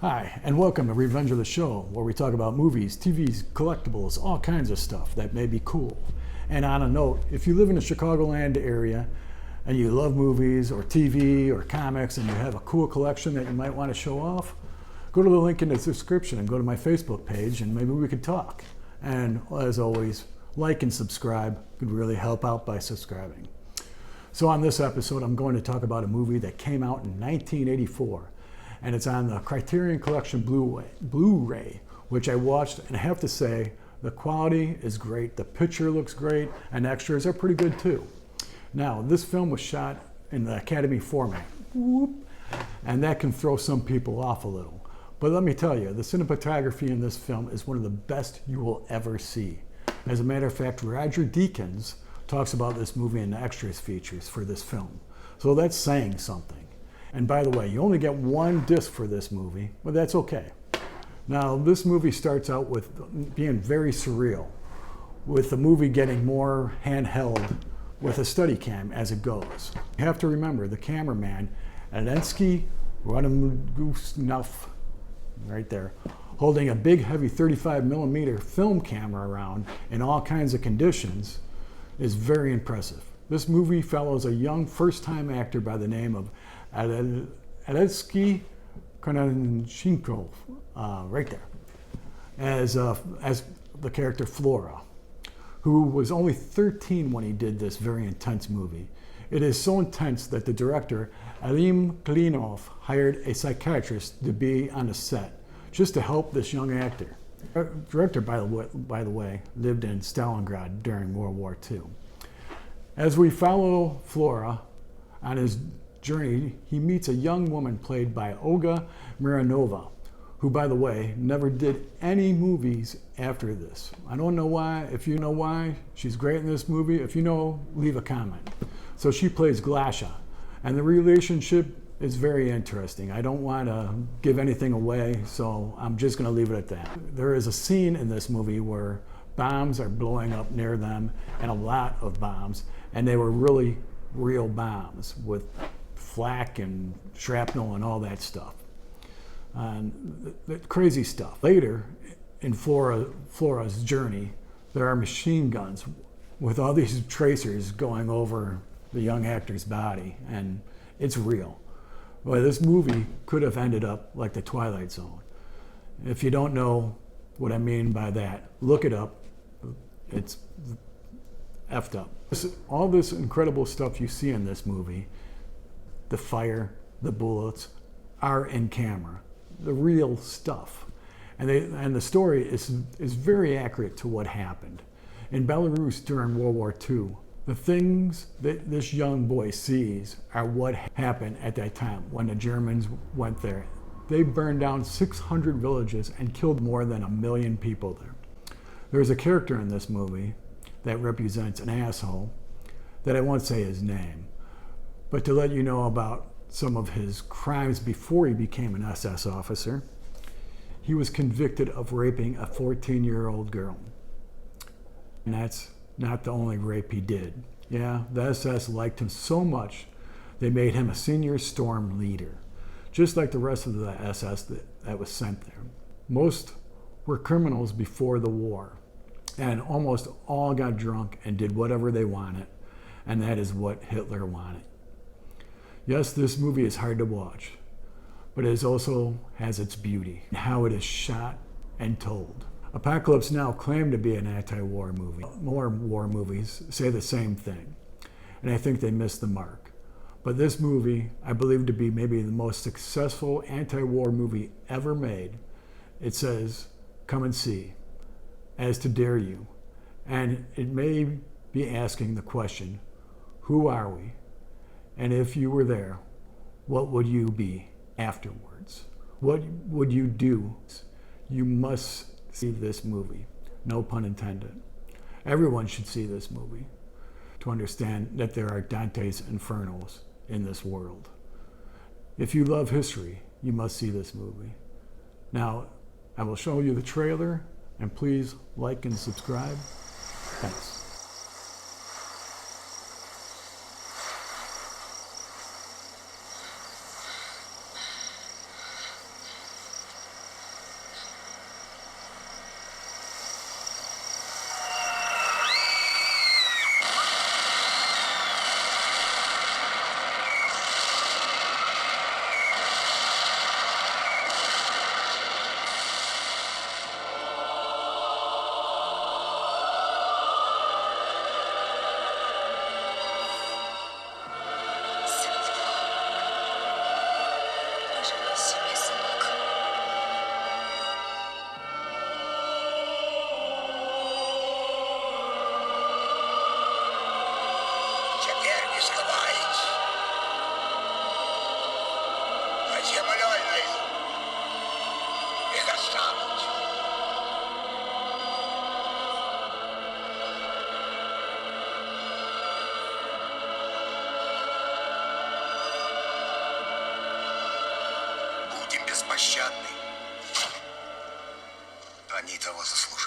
Hi, and welcome to Revenge of the Show, where we talk about movies, TVs, collectibles, all kinds of stuff that may be cool. And on a note, if you live in the Chicagoland area and you love movies or TV or comics and you have a cool collection that you might want to show off, go to the link in the description and go to my Facebook page and maybe we could talk. And as always, like and subscribe could really help out by subscribing. So on this episode, I'm going to talk about a movie that came out in 1984. And it's on the Criterion Collection Blu-ray, which I watched, and I have to say, the quality is great, the picture looks great, and extras are pretty good too. Now, this film was shot in the Academy format, and that can throw some people off a little. But let me tell you, the cinematography in this film is one of the best you will ever see. As a matter of fact, Roger Deakins talks about this movie in the extras features for this film. So that's saying something. And by the way, you only get one disc for this movie, but that's okay. Now, this movie starts out with being very surreal, with the movie getting more handheld with a steady cam as it goes. You have to remember the cameraman, Adensky Radamugusnov, right there, holding a big, heavy 35mm film camera around in all kinds of conditions, is very impressive. This movie follows a young first-time actor by the name of Adensky Konachenkov, right there, as the character Flora, who was only 13 when he did this very intense movie. It is so intense that the director, Alim Klinov, hired a psychiatrist to be on the set just to help this young actor. The director, by the way, lived in Stalingrad during World War II. As we follow Flora on his journey, he meets a young woman played by Olga Mironova, who, by the way, never did any movies after this. I don't know why. If you know why, she's great in this movie. If you know, leave a comment. So she plays Glasha, and the relationship is very interesting. I don't want to give anything away, so I'm just going to leave it at that. There is a scene in this movie where bombs are blowing up near them, and a lot of bombs, and they were really real bombs with flak and shrapnel and all that stuff. And the crazy stuff. Later in Flora's journey, there are machine guns with all these tracers going over the young actor's body, and it's real. Well, this movie could have ended up like The Twilight Zone. If you don't know what I mean by that, look it up. It's effed up. All this incredible stuff you see in this movie, the fire, the bullets, are in camera, the real stuff. And the story is very accurate to what happened. In Belarus during World War II, the things that this young boy sees are what happened at that time when the Germans went there. They burned down 600 villages and killed more than 1 million people there. There's a character in this movie that represents an asshole that I won't say his name, but to let you know about some of his crimes before he became an SS officer, he was convicted of raping a 14-year-old girl. And that's not the only rape he did. Yeah, the SS liked him so much, they made him a senior storm leader, just like the rest of the SS that was sent there. Most were criminals before the war, and almost all got drunk and did whatever they wanted, and that is what Hitler wanted. Yes, this movie is hard to watch, but it also has its beauty in how it is shot and told. Apocalypse Now claimed to be an anti-war movie. More war movies say the same thing, and I think they missed the mark. But this movie, I believe to be maybe the most successful anti-war movie ever made. It says, come and see, as to dare you. And it may be asking the question, who are we? And if you were there, what would you be afterwards? What would you do? You must see this movie. No pun intended. Everyone should see this movie to understand that there are Dante's Infernos in this world. If you love history, you must see this movie. Now, I will show you the trailer, and please like and subscribe. Thanks. Пощадный. Они того заслужили.